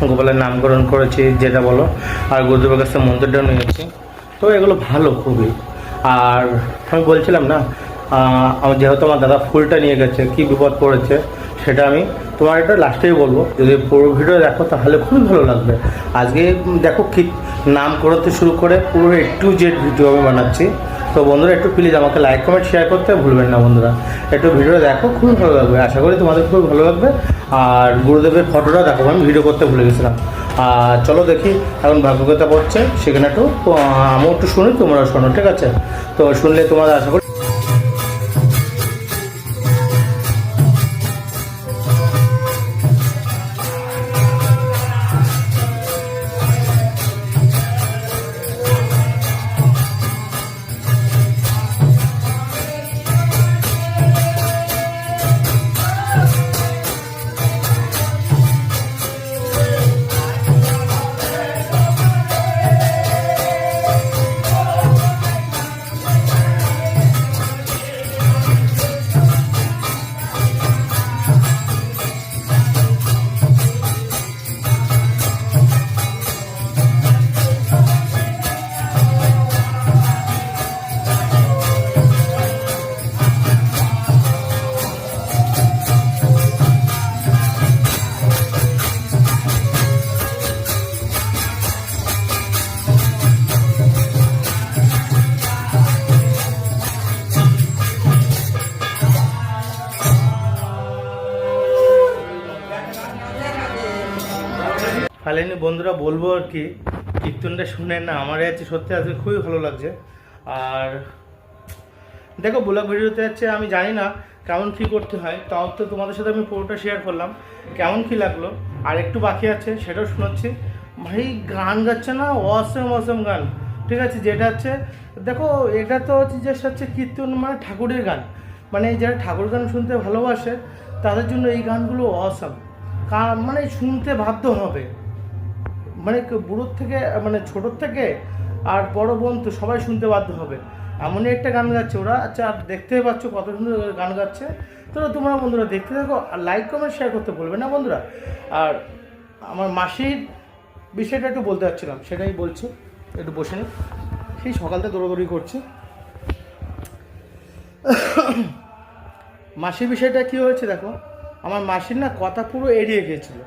গোপালের নামকরণ করেছি যেটা বলো, আর গুরুদেবের কাছে মন্ত্রটাও নিয়েছি। তো এগুলো ভালো খুবই। আর আমি বলছিলাম না, আমার যেহেতু আমার দাদা ফুলটা নিয়ে গেছে, কি বিপদ পড়েছে সেটা আমি তোমার এটা লাস্টেই বলবো। যদি পুরো ভিডিও দেখো তাহলে খুবই ভালো লাগবে। আজকে দেখো কি নাম করতে শুরু করে পুরো একটু জেড ভিডিও আমি বানাচ্ছি। তো বন্ধুরা একটু প্লিজ আমাকে লাইক কমেন্ট শেয়ার করতে ভুলবেন না বন্ধুরা। একটু ভিডিও দেখো, খুবই ভালো লাগবে, আশা করি তোমাদের খুবই ভালো লাগবে। আর গুরুদেবের ফটোটা দেখো, আমি ভিডিও করতে ভুলে গেছিলাম। আর চলো দেখি এখন ভাগ্যকথা পড়ছে, সেখানে একটু আমিও একটু শুনি, তোমরা শোনো, ঠিক আছে? তো শুনলে তোমাদের আশা করি ফাইনালি বন্ধুরা বলবো আর কি, কীর্তনটা শুনে না আমার যাচ্ছে সত্যি আজকে খুবই ভালো লাগছে। আর দেখো ব্লগ ভিডিওতে যাচ্ছে, আমি জানি না কেমন কী করতে হয়, তাও তো তোমাদের সাথে আমি পুরোটা শেয়ার করলাম কেমন কী লাগলো। আর একটু বাকি আছে সেটাও শোনাচ্ছি। ভাই গান গাচ্ছে না, অসম অসম গান, ঠিক আছে? যেটা হচ্ছে দেখো, এটা তো জাস্ট হচ্ছে কীর্তন, মানে ঠাকুরের গান, মানে যারা ঠাকুর গান শুনতে ভালোবাসে তাদের জন্য এই গানগুলো অসম, মানে শুনতে বাধ্য হবে, মানে বুড়োর থেকে মানে ছোটোর থেকে আর বড় বোন তো সবাই শুনতে বাধ্য হবে, এমনই একটা গান গাচ্ছে ওরা। আচ্ছা, আর দেখতেই পাচ্ছ কত সুন্দর গান গাচ্ছে। তো তোমরা বন্ধুরা দেখতে থাকো, আর লাইক কমেন্ট শেয়ার করতে বলবে না বন্ধুরা। আর আমার মাসির বিষয়টা একটু বলতে চাচ্ছিলাম, সেটাই বলছি, একটু বসে নি, সেই সকালটা দৌড়াদৌড়ি করছি। মাসির বিষয়টা কী হয়েছে দেখো, আমার মাসির না কথা পুরো এড়িয়ে গিয়েছিল।